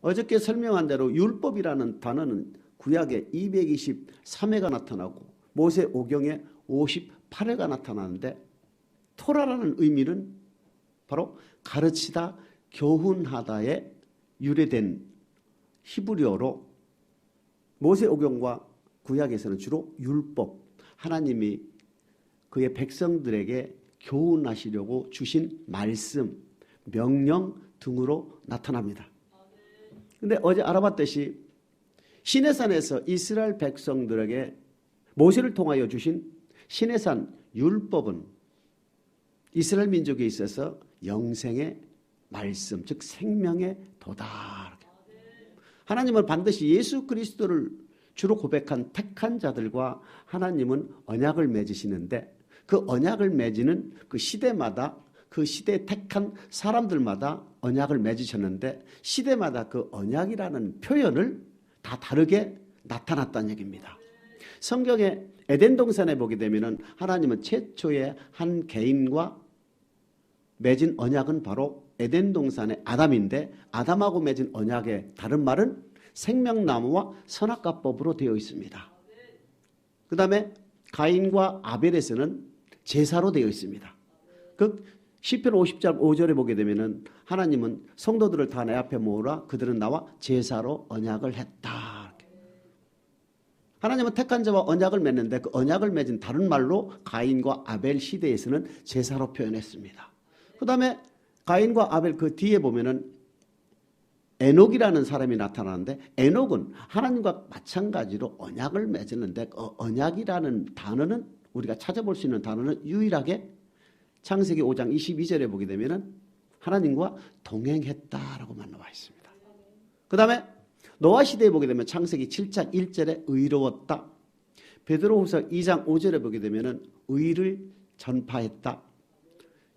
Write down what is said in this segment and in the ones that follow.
어저께 설명한 대로 율법이라는 단어는 구약에 223회가 나타나고 모세오경에 58회가 나타나는데 토라라는 의미는 바로 가르치다, 교훈하다에 유래된 히브리어로 모세오경과 구약에서는 주로 율법, 하나님이 그의 백성들에게 교훈하시려고 주신 말씀, 명령 등으로 나타납니다. 그런데 어제 알아봤듯이 시내산에서 이스라엘 백성들에게 모세를 통하여 주신 시내산 율법은 이스라엘 민족에 있어서 영생의 말씀, 즉 생명의 도다. 하나님은 반드시 예수 그리스도를 주로 고백한 택한 자들과 하나님은 언약을 맺으시는데 그 언약을 맺는 그 시대마다 그 시대에 택한 사람들마다 언약을 맺으셨는데 시대마다 그 언약이라는 표현을 다 다르게 나타났다는 얘기입니다. 성경의 에덴 동산에 보게 되면 하나님은 최초의 한 개인과 맺은 언약은 바로 에덴 동산의 아담인데 아담하고 맺은 언약의 다른 말은 생명나무와 선악과법으로 되어 있습니다. 그 다음에 가인과 아벨에서는 제사로 되어 있습니다. 그 시편 50장 5절에 보게 되면 하나님은 성도들을 다 내 앞에 모으라 그들은 나와 제사로 언약을 했다. 하나님은 택한 자와 언약을 맺는데 그 언약을 맺은 다른 말로 가인과 아벨 시대에서는 제사로 표현했습니다. 그 다음에 가인과 아벨 그 뒤에 보면은 에녹이라는 사람이 나타나는데 에녹은 하나님과 마찬가지로 언약을 맺었는데 그 언약이라는 단어는 우리가 찾아볼 수 있는 단어는 유일하게 창세기 5장 22절에 보게 되면 하나님과 동행했다라고만 나와 있습니다. 그 다음에 노아 시대에 보게 되면 창세기 7장 1절에 의로웠다. 베드로후서 2장 5절에 보게 되면 의를 전파했다.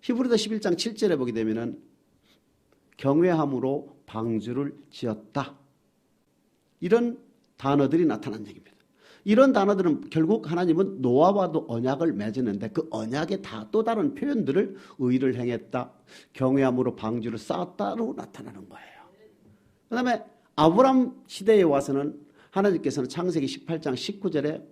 히브리서 11장 7절에 보게 되면 경외함으로 방주를 지었다. 이런 단어들이 나타난 얘기입니다. 이런 단어들은 결국 하나님은 노아와도 언약을 맺었는데 그 언약의 다 또 다른 표현들을 의를 행했다, 경외함으로 방주를 쌓았다로 나타나는 거예요. 그 다음에 아브람 시대에 와서는 하나님께서는 창세기 18장 19절에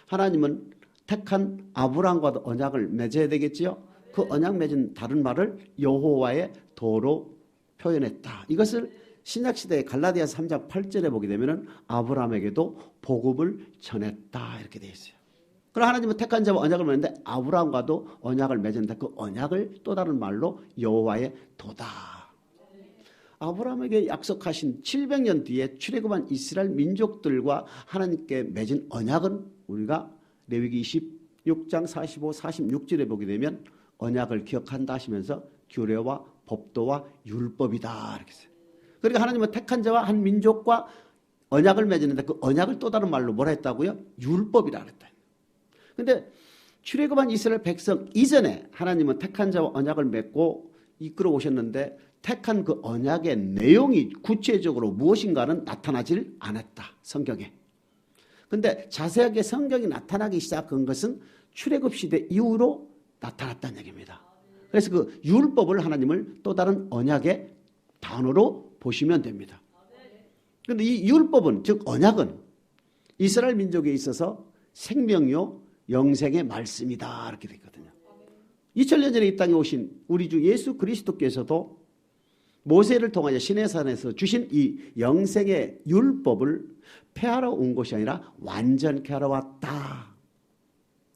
하나님은 택한 아브람과도 언약을 맺어야 되겠지요. 그 언약 맺은 다른 말을 여호와의 도로 표현했다. 이것을 신약시대의 갈라디아서 3장 8절에 보게 되면 아브라함에게도 복음을 전했다 이렇게 되어 있어요. 그럼 하나님은 택한 자와 언약을 맺는데 아브라함과도 언약을 맺었는데 그 언약을 또 다른 말로 여호와의 도다. 아브라함에게 약속하신 700년 뒤에 출애굽한 이스라엘 민족들과 하나님께 맺은 언약은 우리가 레위기 26장 45, 46절에 보게 되면 언약을 기억한다 하시면서 규례와 법도와 율법이다 이렇게 했어요. 그러니까 하나님은 택한 자와 한 민족과 언약을 맺었는데 그 언약을 또 다른 말로 뭐라 했다고요? 율법이라 그랬다. 그런데 출애굽한 이스라엘 백성 이전에 하나님은 택한 자와 언약을 맺고 이끌어 오셨는데 택한 그 언약의 내용이 구체적으로 무엇인가는 나타나질 않았다. 성경에. 그런데 자세하게 성경이 나타나기 시작한 것은 출애굽 시대 이후로 나타났다는 얘기입니다. 그래서 그 율법을 하나님을 또 다른 언약의 단어로 보시면 됩니다. 그런데 이 율법은 즉 언약은 이스라엘 민족에 있어서 생명이요 영생의 말씀이다 이렇게 됐거든요. 2000년 전에 이 땅에 오신 우리 주 예수 그리스도께서도 모세를 통하여 시내산에서 주신 이 영생의 율법을 폐하러 온 것이 아니라 완전케 하러 왔다.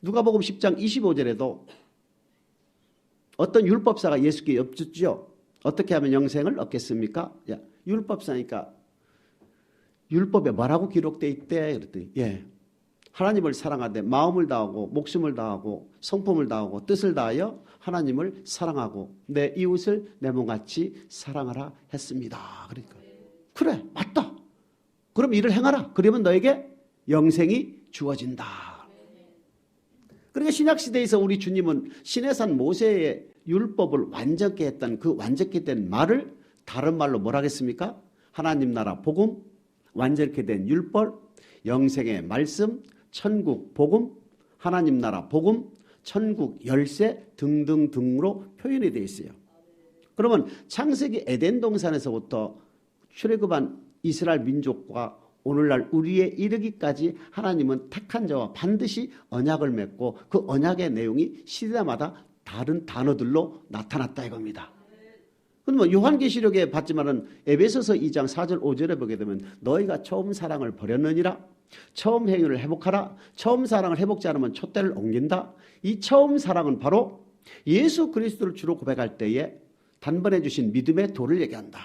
누가복음 10장 25절에도 어떤 율법사가 예수께 여쭙죠. 어떻게 하면 영생을 얻겠습니까? 야, 율법사니까 율법에 뭐라고 기록되어 있대? 그랬더니 하나님을 사랑하되 마음을 다하고 목숨을 다하고 성품을 다하고 뜻을 다하여 하나님을 사랑하고 내 이웃을 내 몸같이 사랑하라 했습니다. 그러니까 그래 맞다. 그럼 이를 행하라. 그러면 너에게 영생이 주어진다. 그러니까 신약시대에서 우리 주님은 시내산 모세의 율법을 완전케 했던 그 완전케 된 말을 다른 말로 뭐라 하겠습니까? 하나님 나라 복음, 완전케 된 율법, 영생의 말씀, 천국 복음, 하나님 나라 복음, 천국 열쇠 등등등으로 표현이 되어 있어요. 그러면 창세기 에덴 동산에서부터 출애굽한 이스라엘 민족과 오늘날 우리에 이르기까지 하나님은 택한 자와 반드시 언약을 맺고 그 언약의 내용이 시대마다 다른 단어들로 나타났다 이겁니다. 그럼 요한계시록에 봤지만은 에베소서 2장 4절 5절에 보게 되면 너희가 처음 사랑을 버렸느니라, 처음 행위를 회복하라, 처음 사랑을 회복지 않으면 촛대를 옮긴다. 이 처음 사랑은 바로 예수 그리스도를 주로 고백할 때에 단번에 주신 믿음의 도를 얘기한다.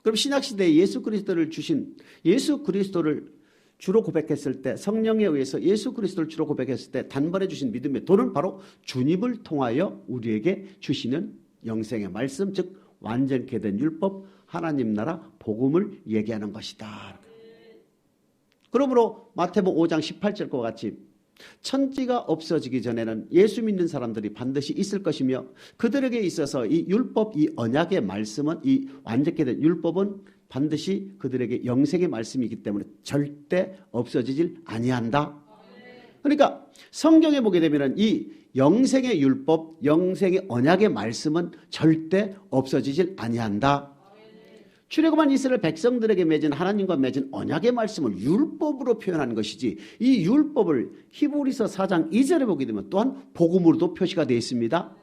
그럼 신약시대에 예수 그리스도를 주신 예수 그리스도를 주로 고백했을 때, 성령에 의해서 예수 그리스도를 주로 고백했을 때 단번에 주신 믿음의 도는 바로 주님을 통하여 우리에게 주시는 영생의 말씀, 즉 완전케 된 율법, 하나님 나라 복음을 얘기하는 것이다. 그러므로 마태복음 5장 18절과 같이 천지가 없어지기 전에는 예수 믿는 사람들이 반드시 있을 것이며 그들에게 있어서 이 율법, 이 언약의 말씀은, 이 완전케 된 율법은 반드시 그들에게 영생의 말씀이기 때문에 절대 없어지질 아니한다. 그러니까 성경에 보게 되면 이 영생의 율법, 영생의 언약의 말씀은 절대 없어지질 아니한다. 출애굽한 이스라엘 백성들에게 맺은 하나님과 맺은 언약의 말씀을 율법으로 표현한 것이지, 이 율법을 히브리서 4장 2절에 보게 되면 또한 복음으로도 표시가 되어 있습니다.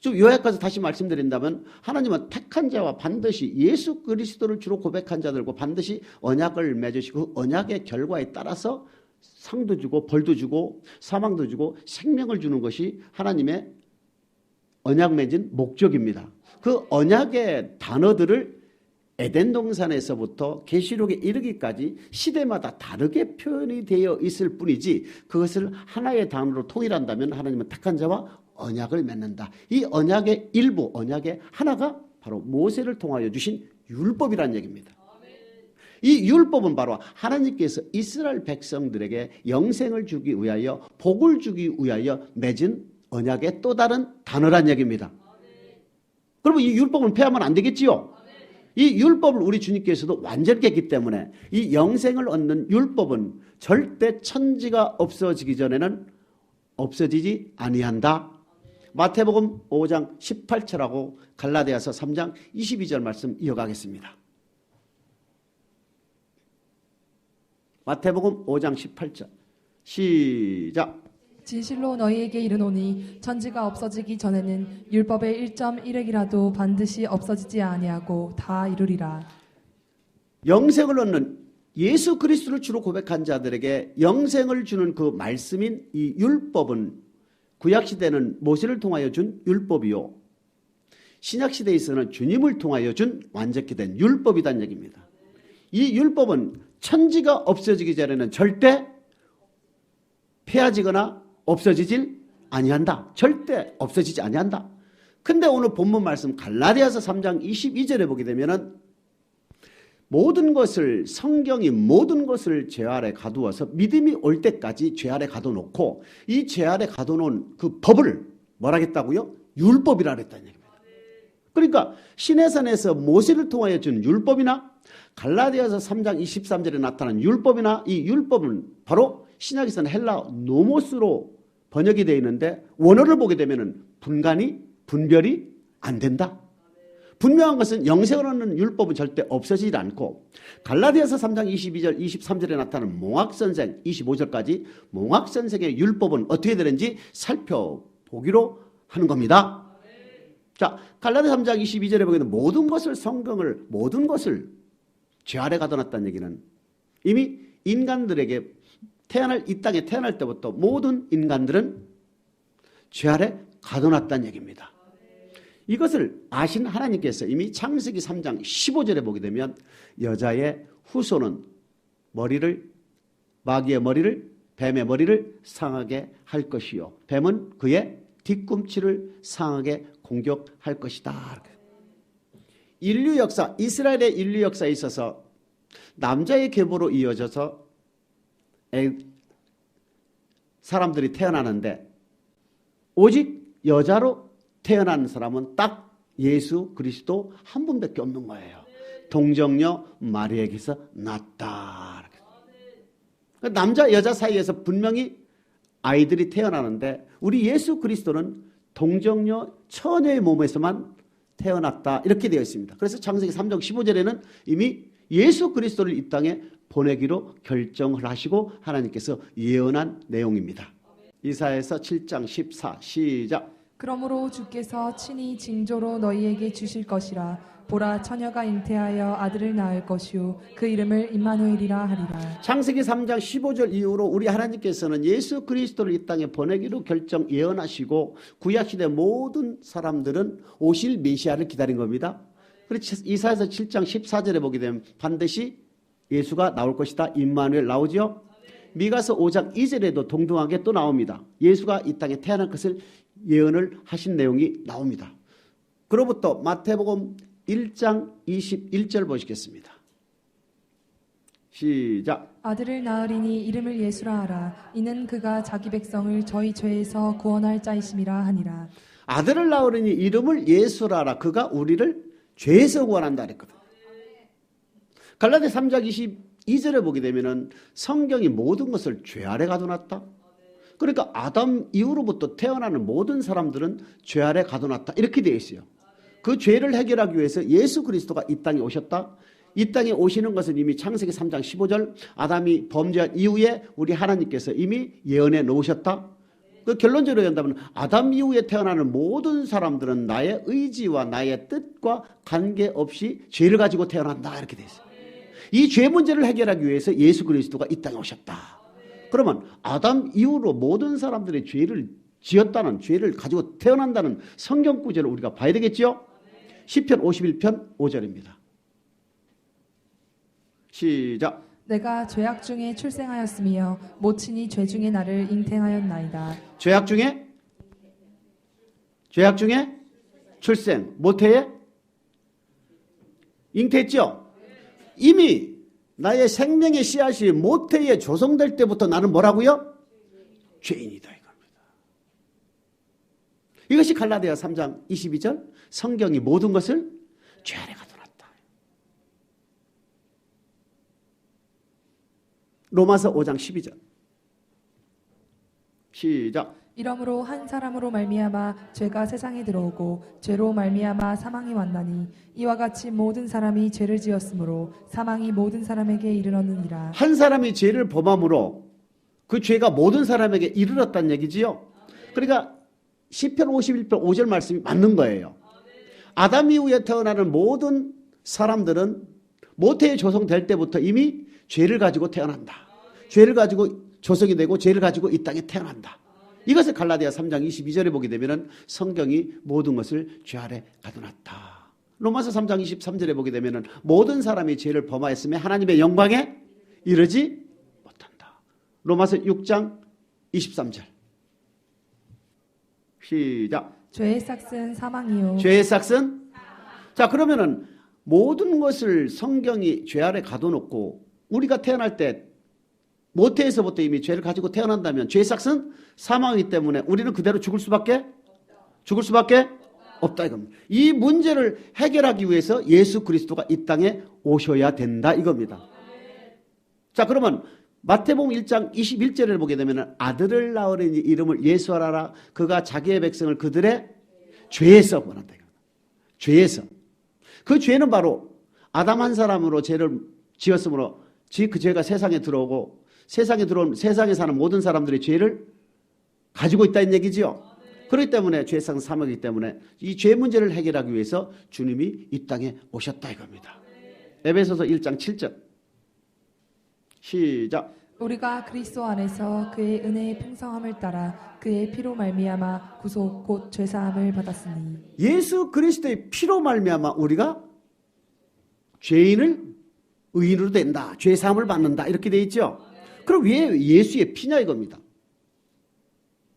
좀 요약해서 다시 말씀드린다면 하나님은 택한 자와 반드시 예수 그리스도를 주로 고백한 자들과 반드시 언약을 맺으시고 그 언약의 결과에 따라서 상도 주고 벌도 주고 사망도 주고 생명을 주는 것이 하나님의 언약 맺은 목적입니다. 그 언약의 단어들을 에덴 동산에서부터 계시록에 이르기까지 시대마다 다르게 표현이 되어 있을 뿐이지 그것을 하나의 단어로 통일한다면 하나님은 택한 자와 언약을 맺는다. 이 언약의 일부, 언약의 하나가 바로 모세를 통하여 주신 율법이라는 얘기입니다. 이 율법은 바로 하나님께서 이스라엘 백성들에게 영생을 주기 위하여, 복을 주기 위하여 맺은 언약의 또 다른 단어란 얘기입니다. 그러면 이 율법은 폐하면 안 되겠지요? 이 율법을 우리 주님께서도 완전케 했기 때문에 이 영생을 얻는 율법은 절대 천지가 없어지기 전에는 없어지지 아니한다. 마태복음 5장 18절하고 갈라디아서 3장 22절 말씀 이어가겠습니다. 마태복음 5장 18절 시작. 진실로 너희에게 이르노니 천지가 없어지기 전에는 율법의 1.1획이라도 반드시 없어지지 아니하고 다 이루리라. 영생을 얻는 예수 그리스도를 주로 고백한 자들에게 영생을 주는 그 말씀인 이 율법은 구약시대는 모세를 통하여 준 율법이요, 신약시대에서는 주님을 통하여 준 완전케 된 율법이란 얘기입니다. 이 율법은 천지가 없어지기 전에는 절대 폐하지거나 없어지질 아니한다. 절대 없어지지 아니한다. 근데 오늘 본문 말씀 갈라디아서 3장 22절에 보게 되면은 모든 것을, 성경이 모든 것을 죄 아래 가두어서 믿음이 올 때까지 죄 아래 가둬놓고 이 죄 아래 가둬놓은 그 법을 뭐라 했다고요? 율법이라 그랬다는 얘기입니다. 그러니까 시내산에서 모세를 통하여 준 율법이나 갈라디아서 3장 23절에 나타난 율법이나 이 율법은 바로 신약에서는 헬라 노모스로 번역이 되어 있는데 원어를 보게 되면 분별이 안 된다. 분명한 것은 영생을 얻는 율법은 절대 없어지지 않고 갈라디아서 3장 22절 23절에 나타나는 몽학선생 25절까지 몽학선생의 율법은 어떻게 되는지 살펴보기로 하는 겁니다. 자, 갈라디아서 3장 22절에 보게 되면 모든 것을, 성경을 모든 것을 죄 아래 가둬놨다는 얘기는 이미 인간들에게 이 땅에 태어날 때부터 모든 인간들은 죄 아래 가둬놨다는 얘기입니다. 이것을 아신 하나님께서 이미 창세기 3장 15절에 보게 되면 여자의 후손은 마귀의 머리를, 뱀의 머리를 상하게 할 것이요 뱀은 그의 뒤꿈치를 상하게 공격할 것이다. 인류 역사, 이스라엘의 인류 역사에 있어서 남자의 계보로 이어져서 사람들이 태어나는데 오직 여자로 태어난 사람은 딱 예수 그리스도 한 분밖에 없는 거예요. 동정녀 마리아에게서 났다. 남자 여자 사이에서 분명히 아이들이 태어나는데 우리 예수 그리스도는 동정녀 처녀의 몸에서만 태어났다 이렇게 되어 있습니다. 그래서 창세기 3장 15절에는 이미 예수 그리스도를 이 땅에 보내기로 결정을 하시고 하나님께서 예언한 내용입니다. 이사야서 7장 14 시작. 그러므로 주께서 친히 징조로 너희에게 주실 것이라. 보라, 처녀가 잉태하여 아들을 낳을 것이요 그 이름을 임마누엘이라 하리라. 창세기 3장 15절 이후로 우리 하나님께서는 예수 그리스도를 이 땅에 보내기로 결정 예언하시고 구약시대 모든 사람들은 오실 메시아를 기다린 겁니다. 그래서 이사야서 7장 14절에 보게 되면 반드시 예수가 나올 것이다. 임마누엘 나오죠. 미가서 5장 2절에도 동등하게 또 나옵니다. 예수가 이 땅에 태어날 것을 예언을 하신 내용이 나옵니다. 그로부터 마태복음 1장 21절 보시겠습니다. 시작. 아들을 낳으리니 이름을 예수라 하라. 이는 그가 자기 백성을 저희 죄에서 구원할 자이심이라 하니라. 아들을 낳으리니 이름을 예수라 하라. 그가 우리를 죄에서 구원한다 그랬거든. 갈라디아 3장 22절에 보게 되면은 성경이 모든 것을 죄 아래 가둬놨다. 그러니까 아담 이후로부터 태어나는 모든 사람들은 죄 아래 가둬놨다. 이렇게 되어 있어요. 그 죄를 해결하기 위해서 예수 그리스도가 이 땅에 오셨다. 이 땅에 오시는 것은 이미 창세기 3장 15절 아담이 범죄한 이후에 우리 하나님께서 이미 예언해 놓으셨다. 그 결론적으로 얘기한다면 아담 이후에 태어나는 모든 사람들은 나의 의지와 나의 뜻과 관계없이 죄를 가지고 태어난다. 이렇게 되어 있어요. 이 죄 문제를 해결하기 위해서 예수 그리스도가 이 땅에 오셨다. 그러면 아담 이후로 모든 사람들의 죄를 지었다는, 죄를 가지고 태어난다는 성경 구절을 우리가 봐야 되겠죠? 시편 51편 5절입니다. 시작. 내가 죄악 중에 출생하였으며 모친이 죄 중에 나를 잉태하였나이다. 죄악 중에 출생, 모태에 잉태했죠? 이미 나의 생명의 씨앗이 모태에 조성될 때부터 나는 뭐라고요? 죄인이다 이겁니다. 이것이 갈라디아 3장 22절 성경이 모든 것을 죄 아래 가둬놨다. 로마서 5장 12절 시작. 이러므로 한 사람으로 말미암아 죄가 세상에 들어오고 죄로 말미암아 사망이 왔나니 이와 같이 모든 사람이 죄를 지었으므로 사망이 모든 사람에게 이르렀느니라. 한 사람이 죄를 범함으로 그 죄가 모든 사람에게 이르렀다는 얘기지요. 그러니까 시편 51편 5절 말씀이 맞는 거예요. 아담 이후에 태어나는 모든 사람들은 모태에 조성될 때부터 이미 죄를 가지고 태어난다. 죄를 가지고 조성이 되고 죄를 가지고 이 땅에 태어난다. 이것을 갈라디아 3장 22절에 보게 되면 성경이 모든 것을 죄 아래 가둬놨다. 로마서 3장 23절에 보게 되면 모든 사람이 죄를 범하였으며 하나님의 영광에 이르지 못한다. 로마서 6장 23절 시작. 죄의 삭은 사망이요. 죄의 삭은? 자, 그러면은 모든 것을 성경이 죄 아래 가둬놓고 우리가 태어날 때 모태에서부터 이미 죄를 가지고 태어난다면 죄의 삭은 사망이기 때문에 우리는 그대로 죽을 수밖에 없다 이겁니다. 이 문제를 해결하기 위해서 예수 그리스도가 이 땅에 오셔야 된다 이겁니다. 자, 그러면 마태복음 1장 21절을 보게 되면 아들을 낳으리니 이름을 예수하라. 그가 자기의 백성을 그들의 죄에서 구원한다. 죄에서. 그 죄는 바로 아담 한 사람으로 죄를 지었으므로 그 죄가 세상에 들어오고 세상에 들어온 세상에 사는 모든 사람들의 죄를 가지고 있다는 얘기지요. 그렇기 때문에 죄상 사망이기 때문에 이 죄 문제를 해결하기 위해서 주님이 이 땅에 오셨다 이겁니다. 에베소서 1장 7절 시작. 우리가 그리스도 안에서 그의 은혜의 풍성함을 따라 그의 피로 말미암아 구속 곧 죄사함을 받았으니. 예수 그리스도의 피로 말미암아 우리가 죄인을 의인으로 된다. 죄사함을 받는다. 이렇게 돼 있죠. 그럼 왜 예수의 피냐 이겁니다.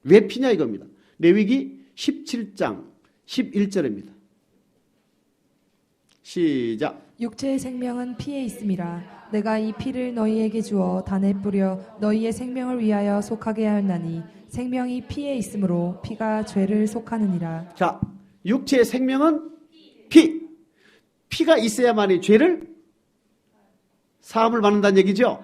왜 피냐 이겁니다. 레위기 17장 11절입니다. 시작. 육체의 생명은 피에 있음이라. 내가 이 피를 너희에게 주어 단에 뿌려 너희의 생명을 위하여 속하게 하였나니 생명이 피에 있으므로 피가 죄를 속하느니라. 자, 육체의 생명은 피. 피가 있어야만이 죄를 사함을 받는다는 얘기죠.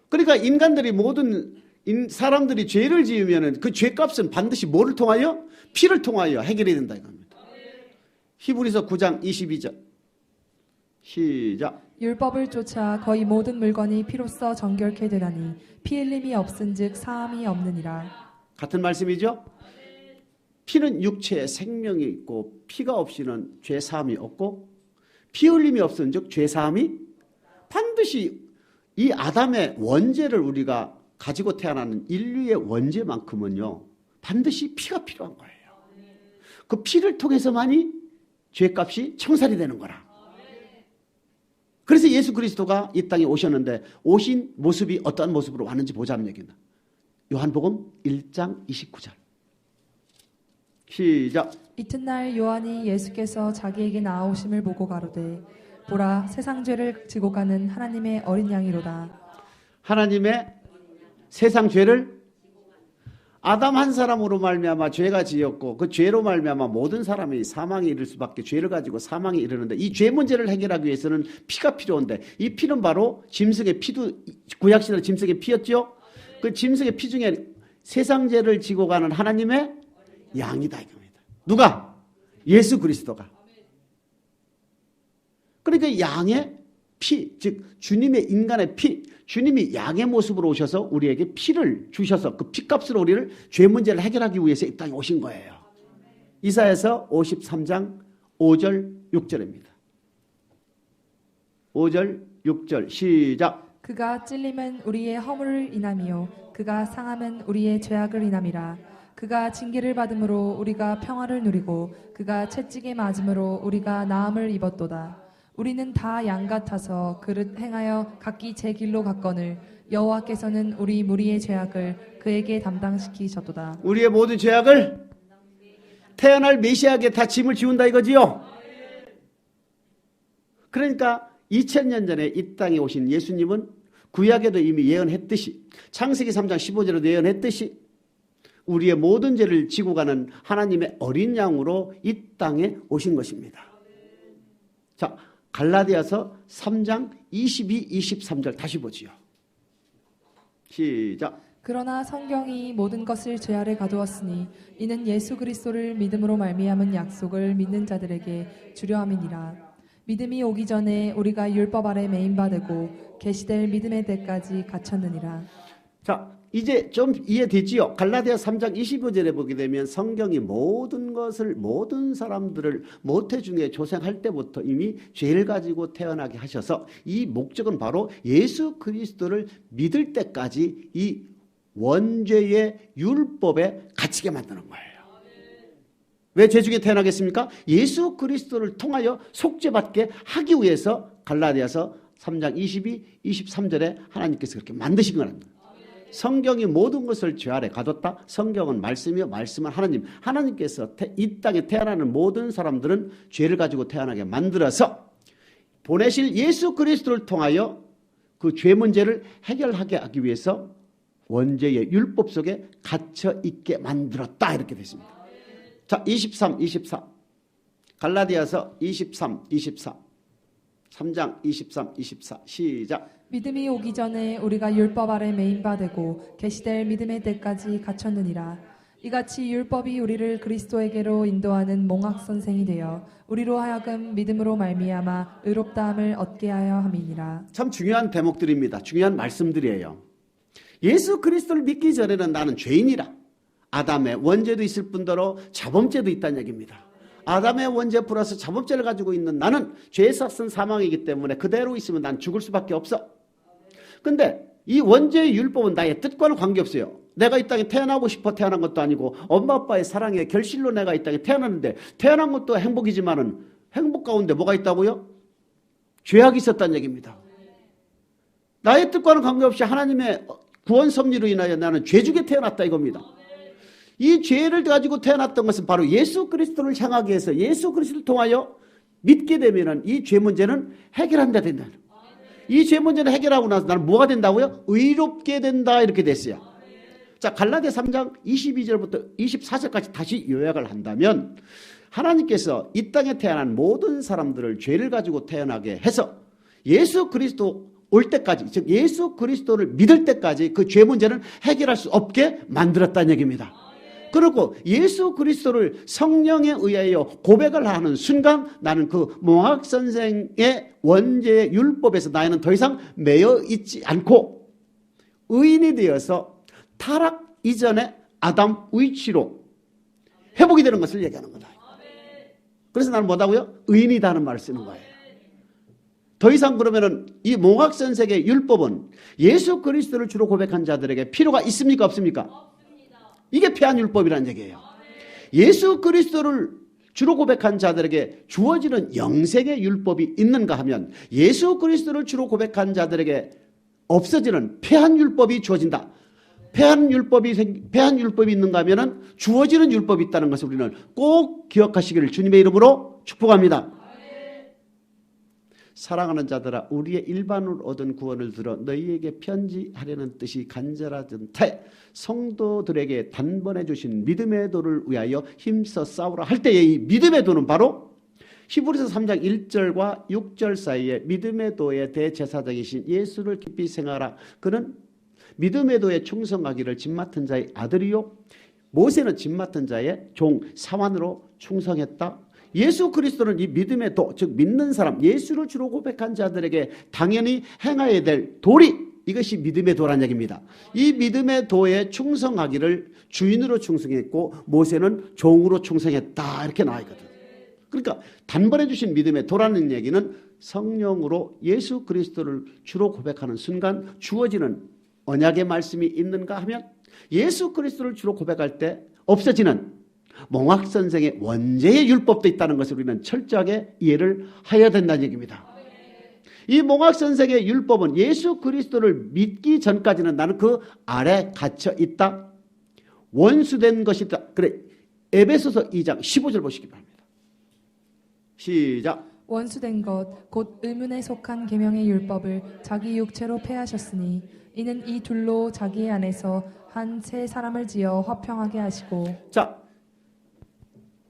그러니까 인간들이 모든 사람들이 죄를 지으면 그 죄값은 반드시 뭐를 통하여? 피를 통하여 해결해야 된다 이겁니다. 히브리서 9장 22절 시작. 율법을 쫓아 거의 모든 물건이 피로써 정결케 되나니 피 흘림이 없은즉 사함이 없느니라. 같은 말씀이죠? 피는 육체에 생명이 있고 피가 없이는 죄 사함이 없고 피 흘림이 없은즉 죄 사함이 반드시 이 아담의 원죄를 우리가 가지고 태어나는 인류의 원죄만큼은요 반드시 피가 필요한 거예요. 그 피를 통해서만이 죄값이 청산이 되는 거라. 그래서 예수 그리스도가 이 땅에 오셨는데 오신 모습이 어떠한 모습으로 왔는지 보자는 얘기입니다. 요한복음 1장 29절 시작. 이튿날 요한이 예수께서 자기에게 나아오심을 보고 가로되 보라 세상 죄를 지고 가는 하나님의 어린 양이로다. 하나님의 세상 죄를 아담 한 사람으로 말미암아 죄가 지었고 그 죄로 말미암아 모든 사람이 사망에 이를 수밖에 죄를 가지고 사망에 이르는데 이 죄 문제를 해결하기 위해서는 피가 필요한데 이 피는 바로 짐승의 피도 구약시대 짐승의 피였죠. 그 짐승의 피 중에 세상 죄를 지고 가는 하나님의 양이다 이겁니다. 누가? 예수 그리스도가. 그러니까 양의 피, 즉 주님의 인간의 피, 주님이 양의 모습으로 오셔서 우리에게 피를 주셔서 그 피값으로 우리를 죄 문제를 해결하기 위해서 이 땅에 오신 거예요. 이사야서 53장 5절 6절입니다. 5절 6절 시작. 그가 찔림은 우리의 허물을 인함이요 그가 상함은 우리의 죄악을 인함이라. 그가 징계를 받음으로 우리가 평화를 누리고 그가 채찍에 맞음으로 우리가 나음을 입었도다. 우리는 다 양 같아서 그릇 행하여 각기 제 길로 갔거늘 여호와께서는 우리 무리의 죄악을 그에게 담당시키셨도다. 우리의 모든 죄악을 태어날 메시아에게 다 짐을 지운다 이거지요. 그러니까 2000년 전에 이 땅에 오신 예수님은 구약에도 이미 예언했듯이 창세기 3장 15절에도 예언했듯이 우리의 모든 죄를 지고 가는 하나님의 어린 양으로 이 땅에 오신 것입니다. 자, 갈라디아서 3장 22, 23절 다시 보지요. 시작. 그러나 성경이 모든 것을 죄 아래 가두었으니 이는 예수 그리스도를 믿음으로 말미암은 약속을 믿는 자들에게 주려 함이니라. 믿음이 오기 전에 우리가 율법 아래 매인바 되고 계시될 믿음의 때까지 갇혔느니라. 자, 이제 좀 이해되지요? 갈라디아 3장 25절에 보게 되면 성경이 모든 것을 모든 사람들을 모태 중에 조생할 때부터 이미 죄를 가지고 태어나게 하셔서 이 목적은 바로 예수 그리스도를 믿을 때까지 이 원죄의 율법에 갇히게 만드는 거예요. 왜 죄 중에 태어나겠습니까? 예수 그리스도를 통하여 속죄받게 하기 위해서 갈라디아서 3장 22, 23절에 하나님께서 그렇게 만드신 거랍니다. 성경이 모든 것을 죄 아래 가뒀다. 성경은 말씀이요 말씀은 하나님. 하나님께서 이 땅에 태어나는 모든 사람들은 죄를 가지고 태어나게 만들어서 보내실 예수 그리스도를 통하여 그 죄 문제를 해결하게 하기 위해서 원죄의 율법 속에 갇혀 있게 만들었다 이렇게 되어 있습니다. 자, 23, 24 갈라디아서 23, 24 3장 23, 24 시작. 믿음이 오기 전에 우리가 율법 아래 매인바 되고 계시될 믿음의 때까지 갇혔느니라. 이같이 율법이 우리를 그리스도에게로 인도하는 몽학 선생이 되어 우리로 하여금 믿음으로 말미암아 의롭다함을 얻게 하여 함이니라. 참 중요한 대목들입니다. 중요한 말씀들이에요. 예수 그리스도를 믿기 전에는 나는 죄인이라. 아담의 원죄도 있을 뿐더러 자범죄도 있다는 얘기입니다. 아담의 원죄 플러스 자범죄를 가지고 있는 나는 죄의 삭은 사망이기 때문에 그대로 있으면 난 죽을 수밖에 없어. 근데 이 원죄의 율법은 나의 뜻과는 관계없어요. 내가 이 땅에 태어나고 싶어 태어난 것도 아니고 엄마 아빠의 사랑의 결실로 내가 이 땅에 태어났는데 태어난 것도 행복이지만은 행복 가운데 뭐가 있다고요? 죄악이 있었다는 얘기입니다. 나의 뜻과는 관계없이 하나님의 구원 섭리로 인하여 나는 죄중에 태어났다 이겁니다. 이 죄를 가지고 태어났던 것은 바로 예수 그리스도를 향하기 위해서 예수 그리스도를 통하여 믿게 되면은 이 죄 문제는 해결한다 된다. 이 죄 문제를 해결하고 나서 나는 뭐가 된다고요? 의롭게 된다 이렇게 됐어요. 자, 갈라디아 3장 22절부터 24절까지 다시 요약을 한다면 하나님께서 이 땅에 태어난 모든 사람들을 죄를 가지고 태어나게 해서 예수 그리스도 올 때까지, 즉 예수 그리스도를 믿을 때까지 그 죄 문제는 해결할 수 없게 만들었다는 얘기입니다. 그리고 예수 그리스도를 성령에 의하여 고백을 하는 순간 나는 그 몽학 선생의 원죄의 율법에서 나는 더 이상 매여 있지 않고 의인이 되어서 타락 이전의 아담 위치로 회복이 되는 것을 얘기하는 거다. 그래서 나는 뭐다고요? 의인이다는 말을 쓰는 거예요. 더 이상 그러면은 이 몽학 선생의 율법은 예수 그리스도를 주로 고백한 자들에게 필요가 있습니까? 없습니까? 이게 폐한 율법이라는 얘기예요. 예수 그리스도를 주로 고백한 자들에게 주어지는 영생의 율법이 있는가 하면 예수 그리스도를 주로 고백한 자들에게 없어지는 폐한 율법이 주어진다. 폐한 율법이 있는가 하면은 주어지는 율법이 있다는 것을 우리는 꼭 기억하시기를 주님의 이름으로 축복합니다. 사랑하는 자들아, 우리의 일반으로 얻은 구원을 들어 너희에게 편지하려는 뜻이 간절하던 태 성도들에게 단번에 주신 믿음의 도를 위하여 힘써 싸우라 할 때의 이 믿음의 도는 바로 히브리서 3장 1절과 6절 사이에 믿음의 도의 대제사장이신 예수를 깊이 생각하라. 그는 믿음의 도에 충성하기를 집 맡은 자의 아들이요 모세는 집 맡은 자의 종 사환으로 충성했다. 예수 그리스도는 이 믿음의 도, 즉 믿는 사람, 예수를 주로 고백한 자들에게 당연히 행해야 될 도리, 이것이 믿음의 도란 얘기입니다. 이 믿음의 도에 충성하기를 주인으로 충성했고 모세는 종으로 충성했다, 이렇게 나와 있거든요. 그러니까 단번에 주신 믿음의 도라는 얘기는 성령으로 예수 그리스도를 주로 고백하는 순간 주어지는 언약의 말씀이 있는가 하면 예수 그리스도를 주로 고백할 때 없어지는 몽학 선생의 원죄의 율법도 있다는 것을 우리는 철저하게 이해를 해야 된다는 얘기입니다. 이 몽학 선생의 율법은 예수 그리스도를 믿기 전까지는 나는 그 아래 갇혀 있다. 원수된 것이다. 그래, 에베소서 2장 15절 보시기 바랍니다. 시작. 원수된 것 곧 의문에 속한 계명의 율법을 자기 육체로 폐하셨으니 이는 이 둘로 자기 안에서 한 새 사람을 지어 화평하게 하시고. 자,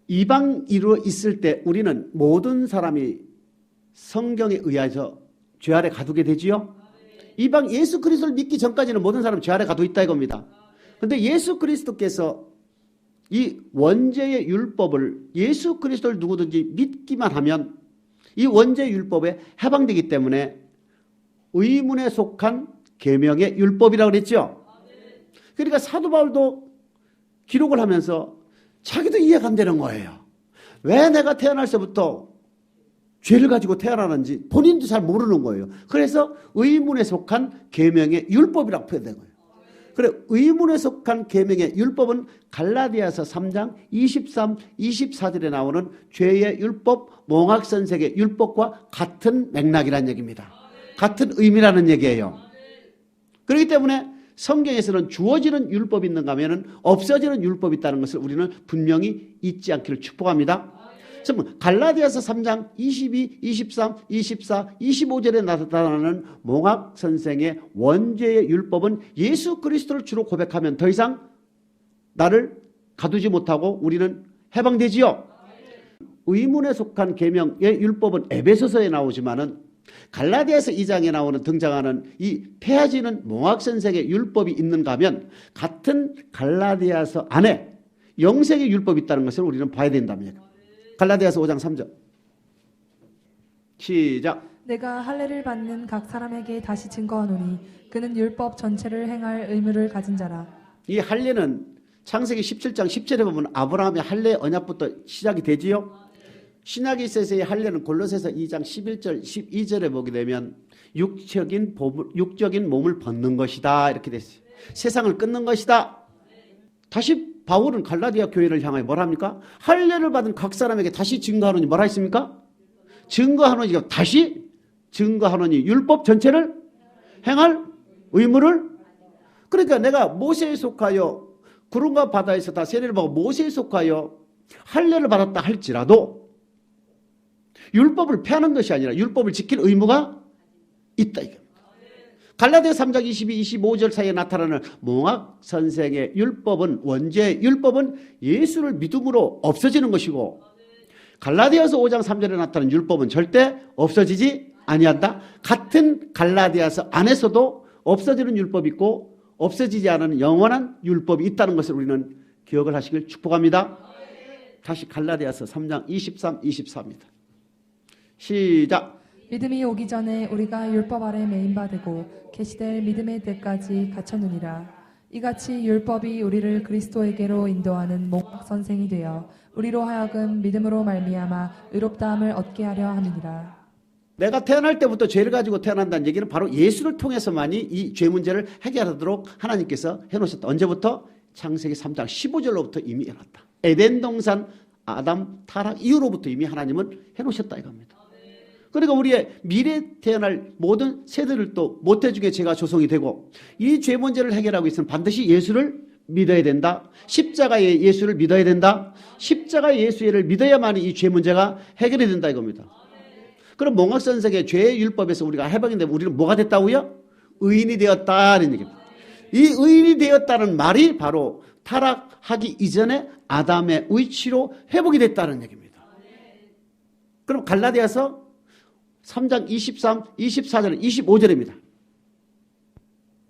이방인으로 있을 때 우리는 모든 사람이 성경에 의해서 죄 아래 가두게 되지요. 이방 예수 그리스도를 믿기 전까지는 모든 사람은 죄 아래 가두어 있다 이겁니다. 그런데 예수 그리스도께서 이 원죄의 율법을 예수 그리스도를 누구든지 믿기만 하면 이 원죄의 율법에 해방되기 때문에 의문에 속한 계명의 율법이라고 그랬죠. 그러니까 사도 바울도 기록을 하면서 자기도 이해가 안 되는 거예요. 왜 내가 태어날서부터 죄를 가지고 태어나는지 본인도 잘 모르는 거예요. 그래서 의문에 속한 계명의 율법이라고 표현된 거예요. 그래, 의문에 속한 계명의 율법은 갈라디아서 3장 23, 24절에 나오는 죄의 율법, 몽학 선생의 율법과 같은 맥락이라는 얘기입니다. 같은 의미라는 얘기예요. 그렇기 때문에 성경에서는 주어지는 율법이 있는가 하면 없어지는 율법이 있다는 것을 우리는 분명히 잊지 않기를 축복합니다. 갈라디아서 3장 22, 23, 24, 25절에 나타나는 몽학 선생의 원죄의 율법은 예수 그리스도를 주로 고백하면 더 이상 나를 가두지 못하고 우리는 해방되지요. 의문에 속한 계명의 율법은 에베소서에 나오지만은 갈라디아서 2장에 나오는 등장하는 이 폐하지는 몽학 선생의 율법이 있는가 하면 같은 갈라디아서 안에 영생의 율법이 있다는 것을 우리는 봐야 된답니다. 갈라디아서 5장 3절 시작. 내가 할례를 받는 각 사람에게 다시 증거하노니 그는 율법 전체를 행할 의무를 가진 자라. 이 할례는 창세기 17장 10절에 보면 아브라함의 할례 언약부터 시작이 되지요. 신약에 있어서의 할례는 골로새서 2장 11절 12절에 보게 되면 육적인 몸을 벗는 것이다 이렇게 됐어요. 세상을 끊는 것이다. 다시 바울은 갈라디아 교회를 향하여 뭐라 합니까? 할례를 받은 각 사람에게 다시 증거하노니 뭐라 했습니까? 증거하노니 다시 증거하노니 율법 전체를 행할 의무를. 그러니까 내가 모세에 속하여 구름과 바다에서 다 세례를 받고 모세에 속하여 할례를 받았다 할지라도 율법을 폐하는 것이 아니라 율법을 지킬 의무가 있다. 갈라디아 3장 22, 25절 사이에 나타나는 몽학 선생의 율법은 원죄의 율법은 예수를 믿음으로 없어지는 것이고 갈라디아서 5장 3절에 나타나는 율법은 절대 없어지지 아니한다. 같은 갈라디아서 안에서도 없어지는 율법이 있고 없어지지 않은 영원한 율법이 있다는 것을 우리는 기억을 하시길 축복합니다. 다시 갈라디아서 3장 23, 24입니다. 시작. 믿음이 오기 전에 우리가 율법 아래 매인바 되고 계시될 믿음의 때까지 갇혔느니라. 이같이 율법이 우리를 그리스도에게로 인도하는 몽학 선생이 되어 우리로 하여금 믿음으로 말미암아 의롭다함을 얻게 하려 함이니라. 내가 태어날 때부터 죄를 가지고 태어난다는 얘기는 바로 예수를 통해서만이 이 죄 문제를 해결하도록 하나님께서 해놓으셨다. 언제부터? 창세기 3장 15절로부터 이미 해놨다. 에덴 동산 아담 타락 이후로부터 이미 하나님은 해놓으셨다 이겁니다. 그러니까 우리의 미래 태어날 모든 세대들도 모태 중에 죄가 조성이 되고 이 죄 문제를 해결하고 있으면 반드시 예수를 믿어야 된다. 십자가의 예수를 믿어야 된다. 십자가의 예수를 믿어야만이 이 죄 문제가 해결이 된다 이겁니다. 그럼 몽학선생의 죄의 율법에서 우리가 해방인데 우리는 뭐가 됐다고요? 의인이 되었다는 얘기입니다. 이 의인이 되었다는 말이 바로 타락하기 이전에 아담의 위치로 회복이 됐다는 얘기입니다. 그럼 갈라디아서 3장 23, 24절, 25절입니다.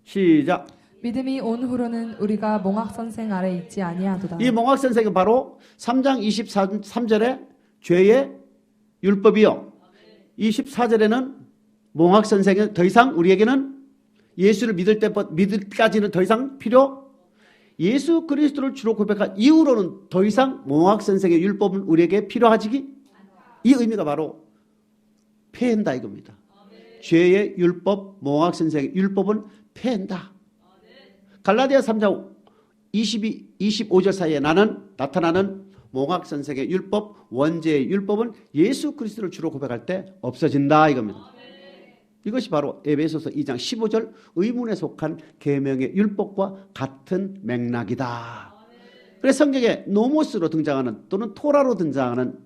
시작. 믿음이 온 후로는 우리가 몽학 선생 아래 있지 아니하도다. 이 몽학 선생은 바로 3장 23절에 죄의 율법이요. 24절에는 몽학 선생은 더 이상 우리에게는 예수를 믿을까지는 더 이상 필요. 예수 그리스도를 주로 고백한 이후로는 더 이상 몽학 선생의 율법은 우리에게 필요하지. 이 의미가 바로 폐한다 이겁니다. 죄의 율법, 몽학 선생의 율법은 폐한다. 갈라디아 3장 22, 25절 사이에 나타나는 몽학 선생의 율법, 원죄의 율법은 예수 그리스도를 주로 고백할 때 없어진다 이겁니다. 이것이 바로 에베소서 2장 15절 의문에 속한 계명의 율법과 같은 맥락이다. 그래서 성경에 노모스로 등장하는 또는 토라로 등장하는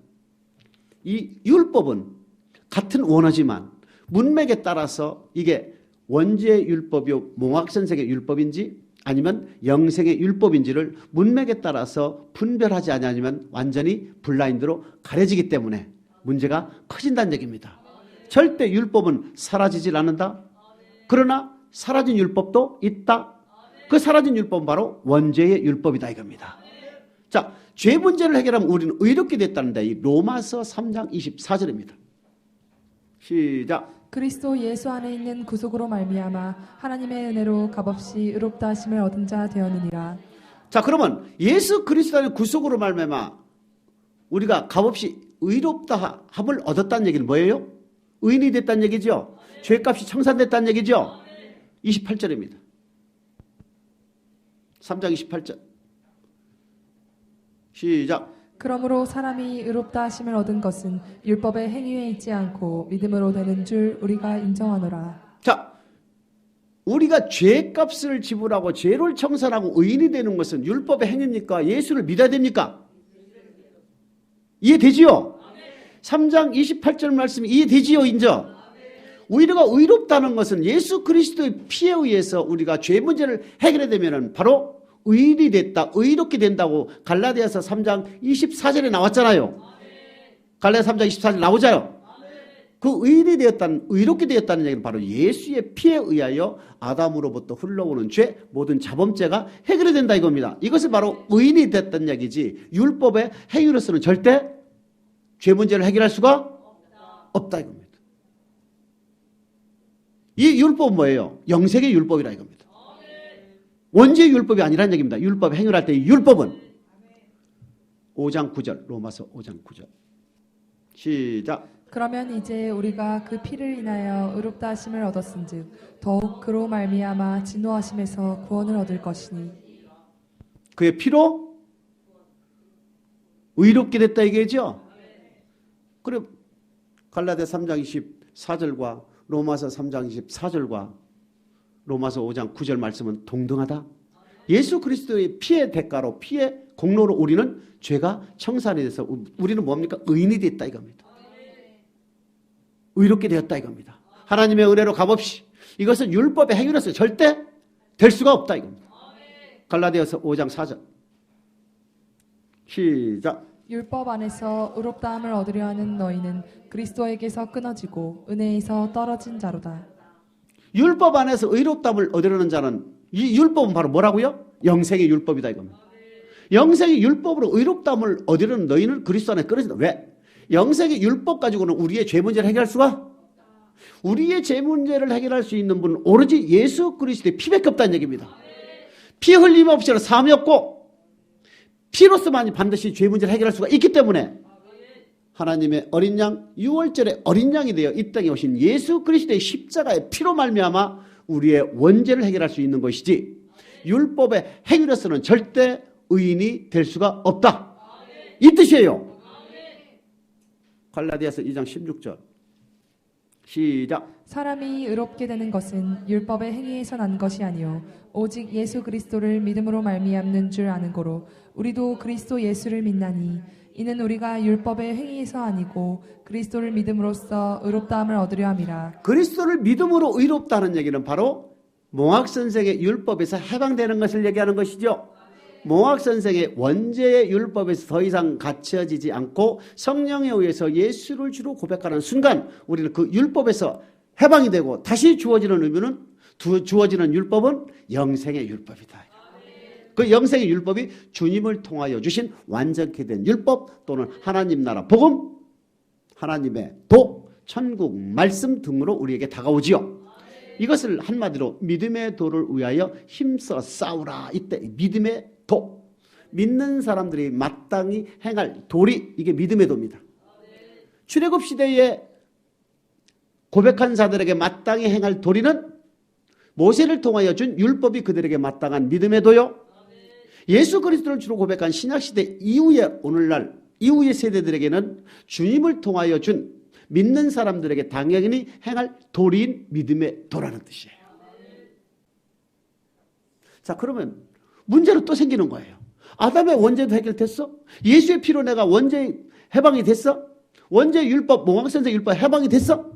이 율법은 같은 원어지만 문맥에 따라서 이게 원죄의 율법이요 몽학 선생의 율법인지 아니면 영생의 율법인지를 문맥에 따라서 분별하지 않으면 완전히 블라인드로 가려지기 때문에 문제가 커진다는 얘기입니다. 절대 율법은 사라지질 않는다. 그러나 사라진 율법도 있다. 그 사라진 율법은 바로 원죄의 율법이다 이겁니다. 자, 죄 문제를 해결하면 우리는 의롭게 됐다는데 이 로마서 3장 24절입니다. 시작. 그리스도 예수 안에 있는 구속으로 말미암아 하나님의 은혜로 값없이 의롭다 하심을 얻은 자 되었느니라. 자, 그러면 예수 그리스도 안에 구속으로 말미암아 우리가 값없이 의롭다 함을 얻었다는 얘기는 뭐예요? 의인이 됐다는 얘기죠. 죄값이 청산됐다는 얘기죠. 28절입니다. 3장 28절. 시작. 그러므로 사람이 의롭다 하심을 얻은 것은 율법의 행위에 있지 않고 믿음으로 되는 줄 우리가 인정하노라. 자, 우리가 죄값을 지불하고 죄를 청산하고 의인이 되는 것은 율법의 행위입니까? 예수를 믿어야 됩니까? 이해되지요? 3장 28절 말씀이 이해되지요? 인정? 우리가 의롭다는 것은 예수 그리스도의 피에 의해서 우리가 죄 문제를 해결해야 되면 바로 의인이 됐다, 의롭게 된다고 갈라디아서 3장 24절에 나왔잖아요. 갈라디아 3장 24절 나오잖아요. 그 의인이 되었다는, 의롭게 되었다는 얘기는 바로 예수의 피에 의하여 아담으로부터 흘러오는 죄, 모든 자범죄가 해결이 된다 이겁니다. 이것은 바로 의인이 됐다는 얘기지 율법의 행위로서는 절대 죄 문제를 해결할 수가 없다 이겁니다. 이 율법은 뭐예요? 영생의 율법이라 이겁니다. 원죄의 율법이 아니라는 얘기입니다. 율법 행위할 때 이 율법은 5장 9절 로마서 5장 9절 시작. 그러면 이제 우리가 그 피를 인하여 의롭다 하심을 얻었은즉 더욱 그로 말미암아 진노하심에서 구원을 얻을 것이니 그의 피로 의롭게 됐다 이게죠. 그래 갈라디아 3장 24절과 로마서 3장 24절과 로마서 5장 9절 말씀은 동등하다. 예수 그리스도의 피의 대가로 피의 공로로 우리는 죄가 청산이 돼서 우리는 뭡니까? 의인이 됐다 이겁니다. 의롭게 되었다 이겁니다. 하나님의 은혜로 값없이 이것은 율법의 행위로서 절대 될 수가 없다 이겁니다. 갈라디아서 5장 4절 시작. 율법 안에서 의롭다함을 얻으려 하는 너희는 그리스도에게서 끊어지고 은혜에서 떨어진 자로다. 율법 안에서 의롭다함을 얻으려는 자는 이 율법은 바로 뭐라고요? 영생의 율법이다 이겁니다. 영생의 율법으로 의롭다함을 얻으려는 너희는 그리스도 안에 끊어진다. 왜? 영생의 율법 가지고는 우리의 죄 문제를 해결할 수가, 우리의 죄 문제를 해결할 수 있는 분은 오로지 예수 그리스도의 피밖에 없다는 얘기입니다. 피 흘림 없이는 사함이 없고 피로서만이 반드시 죄 문제를 해결할 수가 있기 때문에 하나님의 어린 양, 유월절의 어린 양이 되어 이 땅에 오신 예수 그리스도의 십자가의 피로 말미암아 우리의 원죄를 해결할 수 있는 것이지, 율법의 행위로서는 절대 의인이 될 수가 없다, 이 뜻이에요. 갈라디아서 2장 16절 시작. 사람이 의롭게 되는 것은 율법의 행위에서 난 것이 아니요 오직 예수 그리스도를 믿음으로 말미암는 줄 아는 고로 우리도 그리스도 예수를 믿나니 이는 우리가 율법의 행위에서 아니고 그리스도를 믿음으로써 의롭다함을 얻으려 함이라. 그리스도를 믿음으로 의롭다는 얘기는 바로 몽학 선생의 율법에서 해방되는 것을 얘기하는 것이죠. 몽학 선생의 원죄의 율법에서 더 이상 갇혀지지 않고 성령에 의해서 예수를 주로 고백하는 순간 우리는 그 율법에서 해방이 되고 다시 주어지는 의미는, 주어지는 율법은 영생의 율법이다. 그 영생의 율법이 주님을 통하여 주신 완전케 된 율법 또는 하나님 나라 복음, 하나님의 도, 천국 말씀 등으로 우리에게 다가오지요. 이것을 한마디로 믿음의 도를 위하여 힘써 싸우라. 이때 믿음의 도, 믿는 사람들이 마땅히 행할 도리, 이게 믿음의 도입니다. 출애굽 시대에 고백한 자들에게 마땅히 행할 도리는 모세를 통하여 준 율법이 그들에게 마땅한 믿음의 도요. 예수 그리스도를 주로 고백한 신약시대 이후의 오늘날 이후의 세대들에게는 주님을 통하여 준 믿는 사람들에게 당연히 행할 도리인 믿음의 도라는 뜻이에요. 자, 그러면 문제는 또 생기는 거예요. 아담의 원죄도 해결됐어? 예수의 피로 내가 원죄 해방이 됐어? 원죄 율법, 몽황선생 율법 해방이 됐어?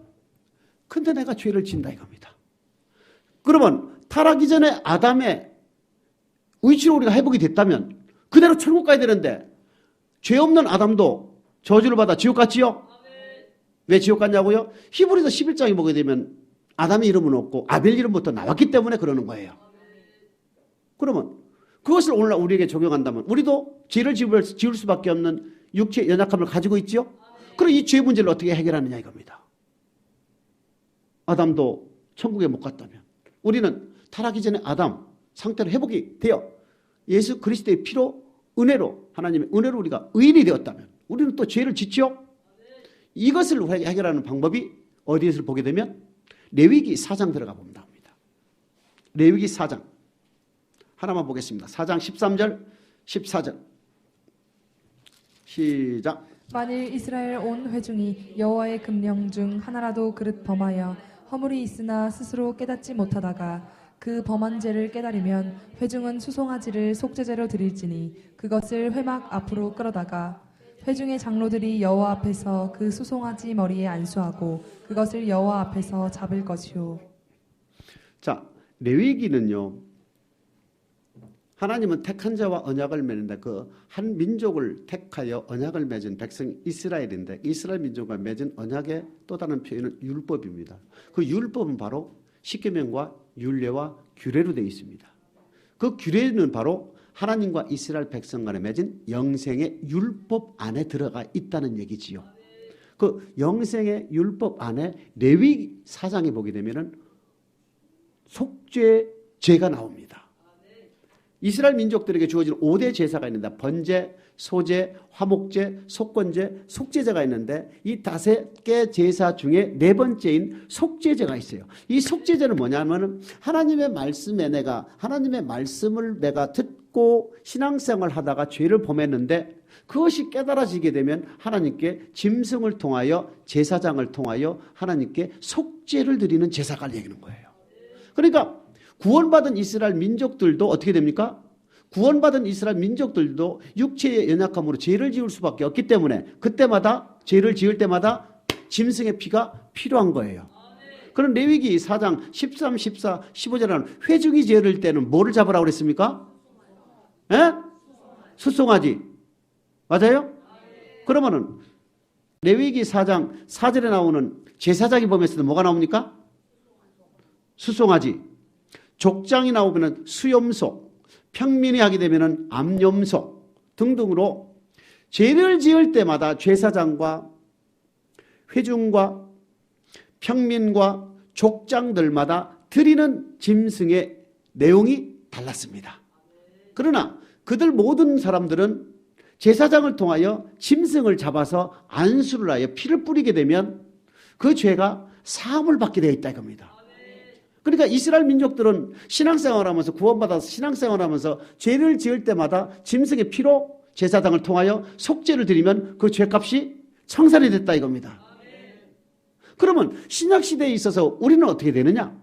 근데 내가 죄를 짓는다 이겁니다. 그러면 타락이 전에 아담의 위치로 우리가 회복이 됐다면 그대로 천국 가야 되는데 죄 없는 아담도 저주를 받아 지옥 갔지요? 왜 지옥 갔냐고요? 히브리서 11장에 보게 되면 아담의 이름은 없고 아벨 이름부터 나왔기 때문에 그러는 거예요. 그러면 그것을 오늘날 우리에게 적용한다면 우리도 죄를 지을 수밖에 없는 육체의 연약함을 가지고 있지요? 그럼 이 죄 문제를 어떻게 해결하느냐 이겁니다. 아담도 천국에 못 갔다면 우리는 타락이 전에 아담 상태로 회복이 되어 예수 그리스도의 피로 은혜로 하나님의 은혜로 우리가 의인이 되었다면 우리는 또 죄를 짓죠. 이것을 해결하는 방법이 어디에서 보게 되면 레위기 4장 들어가 보면 나옵니다. 레위기 4장 하나만 보겠습니다. 4장 13절 14절 시작. 만일 이스라엘 온 회중이 여호와의 금령 중 하나라도 그릇 범하여 허물이 있으나 스스로 깨닫지 못하다가 그 범한 죄를 깨달으면 회중은 수송아지를 속죄제로 드릴지니 그것을 회막 앞으로 끌어다가 회중의 장로들이 여호와 앞에서 그 수송아지 머리에 안수하고 그것을 여호와 앞에서 잡을 것이요. 자, 레위기는요, 하나님은 택한 자와 언약을 맺는데 그 한 민족을 택하여 언약을 맺은 백성 이스라엘인데 이스라엘 민족과 맺은 언약의 또 다른 표현은 율법입니다. 그 율법은 바로 십계명과 율례와 규례로 되어 있습니다. 그 규례는 바로 하나님과 이스라엘 백성 간에 맺은 영생의 율법 안에 들어가 있다는 얘기지요. 그 영생의 율법 안에 레위 4장에 보게 되면은 속죄제가 나옵니다. 이스라엘 민족들에게 주어진 5대 제사가 있는데 번제, 소제, 화목제, 속건제, 속죄제가 있는데 이 5개 제사 중에 4번째인 속죄제가 있어요. 이 속죄제는 뭐냐면 하나님의 말씀에 하나님의 말씀을 내가 듣고 신앙생활을 하다가 죄를 범했는데 그것이 깨달아지게 되면 하나님께 짐승을 통하여 제사장을 통하여 하나님께 속죄를 드리는 제사가 얘기하는 거예요. 그러니까 구원받은 이스라엘 민족들도 어떻게 됩니까? 구원받은 이스라엘 민족들도 육체의 연약함으로 죄를 지을 수밖에 없기 때문에 그때마다 죄를 지을 때마다 짐승의 피가 필요한 거예요. 그럼 레위기 4장 13, 14, 15절에는 회중이 죄를 질 때는 뭐를 잡으라고 그랬습니까? 예? 수송아지. 맞아요? 그러면은 레위기 4장 4절에 나오는 제사장이 범했을 때 뭐가 나옵니까? 수송아지. 족장이 나오면 수염소, 평민이 하게 되면 암염소, 등등으로 죄를 지을 때마다 제사장과 회중과 평민과 족장들마다 드리는 짐승의 내용이 달랐습니다. 그러나 그들 모든 사람들은 제사장을 통하여 짐승을 잡아서 안수를 하여 피를 뿌리게 되면 그 죄가 사함을 받게 되어 있다 이겁니다. 그러니까 이스라엘 민족들은 신앙생활하면서 구원받아서 신앙생활하면서 죄를 지을 때마다 짐승의 피로 제사장을 통하여 속죄를 드리면 그 죄값이 청산이 됐다 이겁니다. 그러면 신약시대에 있어서 우리는 어떻게 되느냐?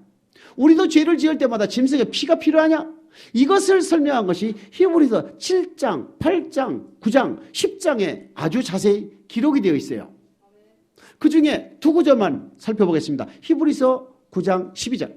우리도 죄를 지을 때마다 짐승의 피가 필요하냐? 이것을 설명한 것이 히브리서 7장, 8장, 9장, 10장에 아주 자세히 기록이 되어 있어요. 그 중에 두 구절만 살펴보겠습니다. 히브리서 9장 12절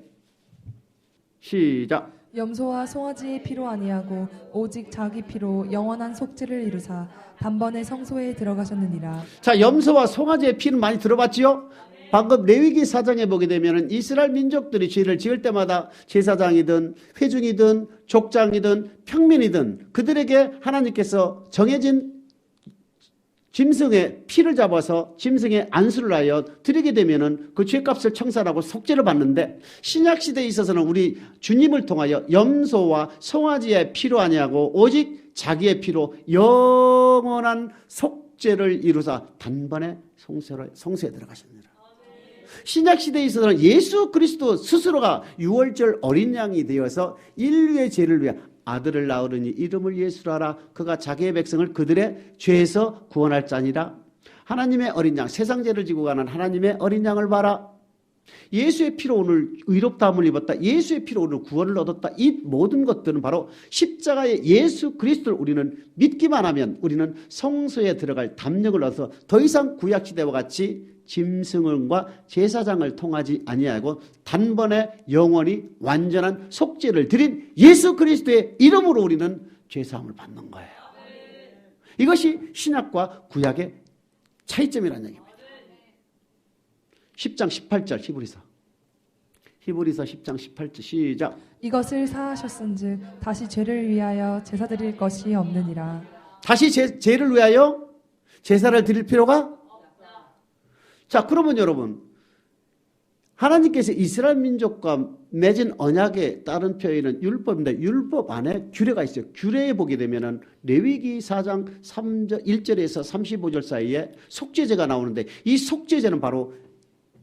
시작. 염소와 송아지의 피로 아니하고 오직 자기 피로 영원한 속죄를 이루사 단번에 성소에 들어가셨느니라. 자, 염소와 송아지의 피는 많이 들어봤지요? 방금 레위기 4장에 보게 되면 이스라엘 민족들이 죄를 지을 때마다 제사장이든 회중이든 족장이든 평민이든 그들에게 하나님께서 정해진 짐승의 피를 잡아서 짐승의 안수를 하여 드리게 되면은 그 죄값을 청산하고 속죄를 받는데, 신약 시대에 있어서는 우리 주님을 통하여 염소와 송아지의 피로 아니하고 오직 자기의 피로 영원한 속죄를 이루사 단번에 성소에 들어가셨느니라. 신약 시대에 있어서는 예수 그리스도 스스로가 유월절 어린 양이 되어서 인류의 죄를 위해 아들을 낳으니 이름을 예수라 하라. 그가 자기의 백성을 그들의 죄에서 구원할 자니라. 하나님의 어린 양, 세상 죄를 지고 가는 하나님의 어린 양을 봐라. 예수의 피로 오늘 의롭다함을 입었다. 예수의 피로 오늘 구원을 얻었다. 이 모든 것들은 바로 십자가의 예수 그리스도를 우리는 믿기만 하면 우리는 성소에 들어갈 담력을 얻어서 더 이상 구약시대와 같이 짐승과 제사장을 통하지 아니하고 단번에 영원히 완전한 속죄를 드린 예수 그리스도의 이름으로 우리는 죄사함을 받는 거예요. 이것이 신약과 구약의 차이점이라는 얘기입니다. 10장 18절 히브리서 10장 18절 시작. 이것을 사하셨은즉 다시 죄를 위하여 제사 드릴 것이 없느니라. 다시 죄를 위하여 제사를 드릴 필요가. 자, 그러면 여러분, 하나님께서 이스라엘 민족과 맺은 언약에 따른 표현은 율법인데 율법 안에 규례가 있어요. 규례에 보게 되면은 레위기 4장 3절 1절에서 35절 사이에 속죄제가 나오는데, 이 속죄제는 바로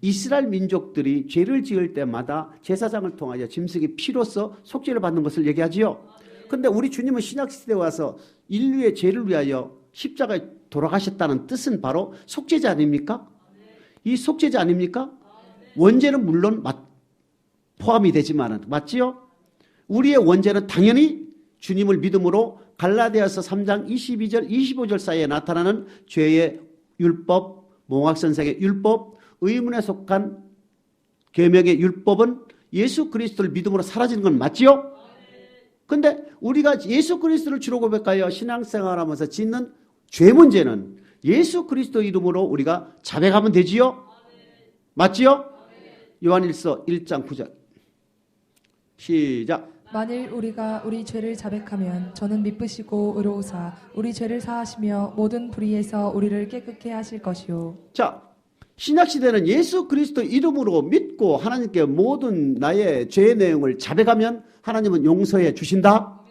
이스라엘 민족들이 죄를 지을 때마다 제사장을 통하여 짐승의 피로서 속죄를 받는 것을 얘기하지요. 그런데 우리 주님은 신약 시대에 와서 인류의 죄를 위하여 십자가에 돌아가셨다는 뜻은 바로 속죄제 아닙니까? 이 속죄제 아닙니까? 원죄는 물론 포함이 되지만, 맞지요? 우리의 원죄는 당연히 주님을 믿음으로 갈라디아서 3장 22절 25절 사이에 나타나는 죄의 율법, 몽학선생의 율법, 의문에 속한 계명의 율법은 예수 그리스도를 믿음으로 사라지는 건 맞지요? 그런데 우리가 예수 그리스도를 주로 고백하여 신앙생활하면서 짓는 죄 문제는 예수 그리스도 이름으로 우리가 자백하면 되지요? 맞지요? 요한일서 1장 9절 시작. 만일 우리가 우리 죄를 자백하면 저는 미쁘시고 의로우사 우리 죄를 사하시며 모든 불의에서 우리를 깨끗게 하실 것이요. 자, 신약시대는 예수 그리스도 이름으로 믿고 하나님께 모든 나의 죄의 내용을 자백하면 하나님은 용서해 주신다.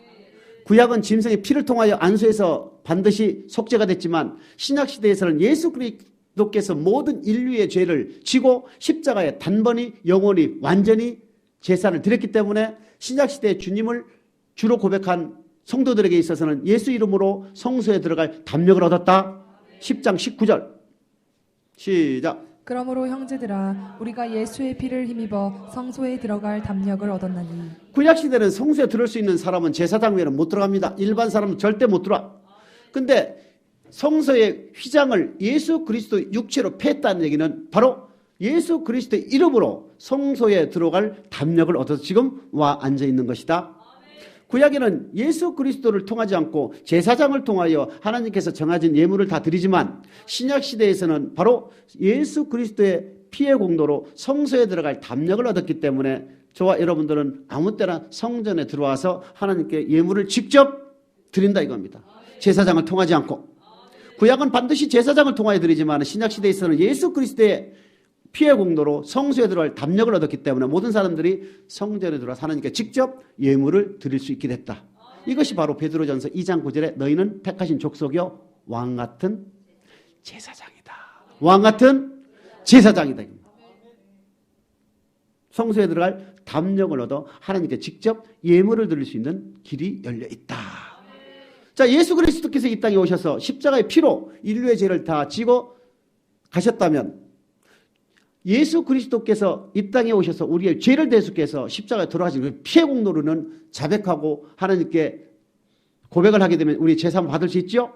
구약은 짐승의 피를 통하여 안수해서 반드시 속죄가 됐지만, 신약시대에서는 예수 그리스도께서 모든 인류의 죄를 지고 십자가에 단번에 영원히 완전히 제사를 드렸기 때문에 신약시대의 주님을 주로 고백한 성도들에게 있어서는 예수 이름으로 성소에 들어갈 담력을 얻었다. 10장 19절 시작. 그러므로 형제들아 우리가 예수의 피를 힘입어 성소에 들어갈 담력을 얻었나니. 구약시대는 성소에 들어올 수 있는 사람은 제사장 외에는 못 들어갑니다. 일반 사람은 절대 못 들어와. 근데 성소의 휘장을 예수 그리스도 육체로 패했다는 얘기는 바로 예수 그리스도의 이름으로 성소에 들어갈 담력을 얻어서 지금 와 앉아 있는 것이다. 구약에는 예수 그리스도를 통하지 않고 제사장을 통하여 하나님께서 정하신 예물을 다 드리지만, 신약 시대에서는 바로 예수 그리스도의 피의 공로로 성소에 들어갈 담력을 얻었기 때문에 저와 여러분들은 아무 때나 성전에 들어와서 하나님께 예물을 직접 드린다 이겁니다. 제사장을 통하지 않고. 구약은 반드시 제사장을 통하여 드리지만 신약시대에서는 예수 그리스도의 피의 공로로 성소에 들어갈 담력을 얻었기 때문에 모든 사람들이 성전에 들어와서 하나님께 직접 예물을 드릴 수 있게 됐다. 이것이 바로 베드로전서 2장 9절에 너희는 택하신 족속이요 왕같은 제사장이다. 왕같은 제사장이다. 성소에 들어갈 담력을 얻어 하나님께 직접 예물을 드릴 수 있는 길이 열려 있다. 자, 예수 그리스도께서 이 땅에 오셔서 십자가의 피로 인류의 죄를 다 지고 가셨다면 예수 그리스도께서 이 땅에 오셔서 우리의 죄를 대속해서 십자가에 돌아가신 그 피의 공로로는 자백하고 하나님께 고백을 하게 되면 우리 제사함을 받을 수 있죠?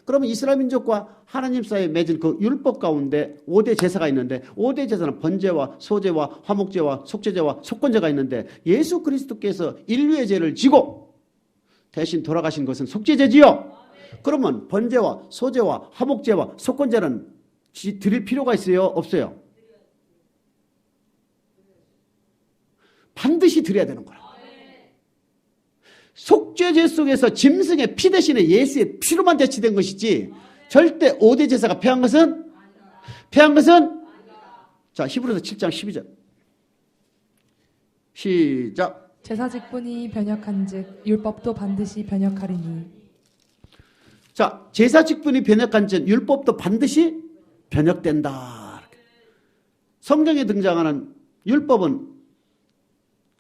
그러면 이스라엘 민족과 하나님 사이에 맺은 그 율법 가운데 5대 제사가 있는데 5대 제사는 번제와 소제와 화목제와 속죄제와 속건제가 있는데 예수 그리스도께서 인류의 죄를 지고 대신 돌아가신 것은 속죄제지요. 그러면 번제와 소제와 화목제와 속건제는 드릴 필요가 있어요? 없어요? 반드시 드려야 되는 거야. 속죄제 속에서 짐승의 피 대신에 예수의 피로만 대치된 것이지 절대 5대 제사가 패한 것은 자, 히브리서 7장 12절 시작. 제사 직분이 변역한즉 율법도 반드시 변역하리니. 자, 제사 직분이 변역한즉 율법도 반드시 변역된다. 성경에 등장하는 율법은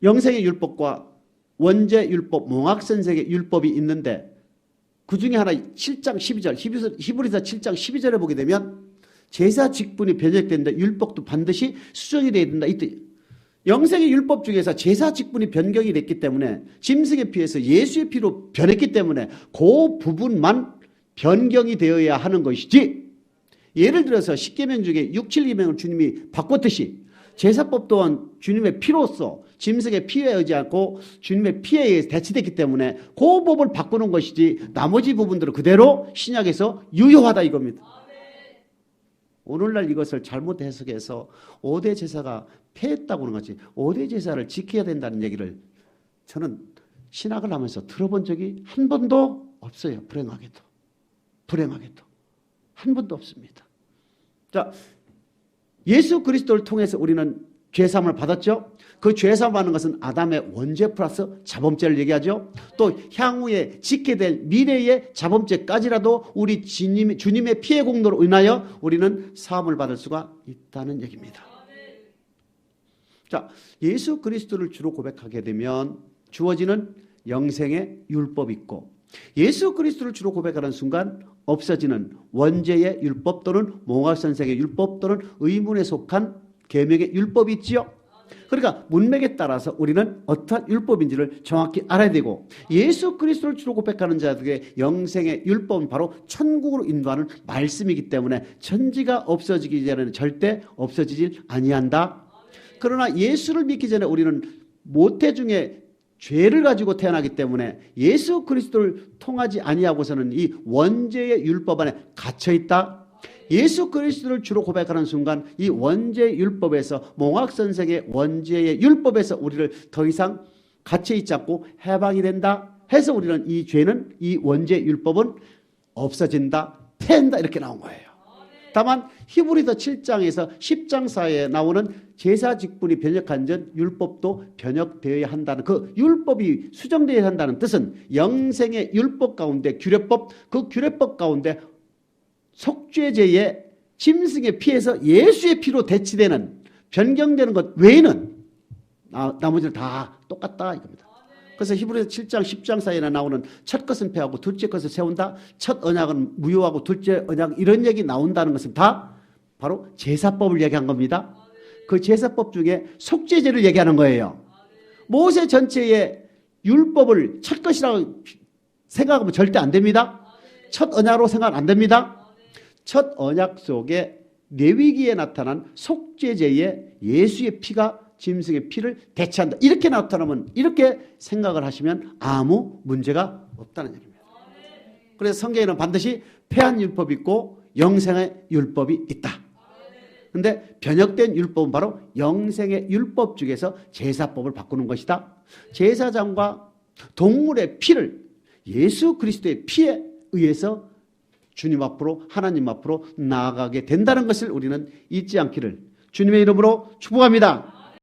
영생의 율법과 원죄 율법, 몽학선생의 율법이 있는데 그 중에 하나 7장 12절, 히브리서 7장 12절에 보게 되면 제사 직분이 변역된다. 율법도 반드시 수정이 되어야 된다. 이때 영생의 율법 중에서 제사 직분이 변경이 됐기 때문에 짐승의 피에서 예수의 피로 변했기 때문에 그 부분만 변경이 되어야 하는 것이지 예를 들어서 십계명 중에 6, 7, 2명을 주님이 바꿨듯이 제사법 또한 주님의 피로서 짐승의 피에 의지하고 주님의 피에 의해 대치됐기 때문에 그 법을 바꾸는 것이지 나머지 부분들은 그대로 신약에서 유효하다 이겁니다. 오늘날 이것을 잘못 해석해서 5대 제사가 폐했다고 하는 거지 5대 제사를 지켜야 된다는 얘기를 저는 신학을 하면서 들어본 적이 한 번도 없어요. 불행하게도 한 번도 없습니다. 자, 예수 그리스도를 통해서 우리는 죄사함을 받았죠. 그 죄사함 받는 것은 아담의 원죄 플러스 자범죄를 얘기하죠. 또 향후에 짓게 될 미래의 자범죄까지라도 우리 주님의 피의 공로로 인하여 우리는 사함을 받을 수가 있다는 얘기입니다. 자, 예수 그리스도를 주로 고백하게 되면 주어지는 영생의 율법이 있고 예수 그리스도를 주로 고백하는 순간 없어지는 원죄의 율법 또는 몽학선생의 율법 또는 의문에 속한 계명의 율법이 있지요. 그러니까 문맥에 따라서 우리는 어떠한 율법인지를 정확히 알아야 되고 예수 그리스도를 주로 고백하는 자들에게 영생의 율법은 바로 천국으로 인도하는 말씀이기 때문에 천지가 없어지기 전에는 절대 없어지질 아니한다. 그러나 예수를 믿기 전에 우리는 모태 중에 죄를 가지고 태어나기 때문에 예수 그리스도를 통하지 아니하고서는 이 원죄의 율법 안에 갇혀 있다. 예수 그리스도를 주로 고백하는 순간 이 원죄 율법에서 몽학선생의 원죄의 율법에서 우리를 더 이상 갇혀 있지 않고 해방이 된다 해서 우리는 이 죄는 이 원죄 율법은 없어진다, 폐한다 이렇게 나온 거예요. 다만 히브리서 7장에서 10장 사이에 나오는 제사 직분이 변역한 전 율법도 변역되어야 한다는 그 율법이 수정되어야 한다는 뜻은 영생의 율법 가운데 규례법, 그 규례법 가운데 속죄제의 짐승의 피에서 예수의 피로 대치되는 변경되는 것 외에는 나머지는 다 똑같다 이겁니다. 그래서 히브리서 7장 10장 사이에 나오는 첫 것은 폐하고 둘째 것을 세운다. 첫 언약은 무효하고 둘째 언약 이런 얘기 나온다는 것은 다 바로 제사법을 얘기한 겁니다. 그 제사법 중에 속죄제를 얘기하는 거예요. 모세 전체의 율법을 첫 것이라고 생각하면 절대 안 됩니다. 첫 언약으로 생각 안 됩니다. 첫 언약 속에 레위기에 나타난 속죄제의 예수의 피가 짐승의 피를 대체한다. 이렇게 나타나면 이렇게 생각을 하시면 아무 문제가 없다는 얘기입니다. 그래서 성경에는 반드시 폐한 율법이 있고 영생의 율법이 있다. 그런데 변역된 율법은 바로 영생의 율법 중에서 제사법을 바꾸는 것이다. 제사장과 동물의 피를 예수 그리스도의 피에 의해서 주님 앞으로 하나님 앞으로 나아가게 된다는 것을 우리는 잊지 않기를 주님의 이름으로 축복합니다.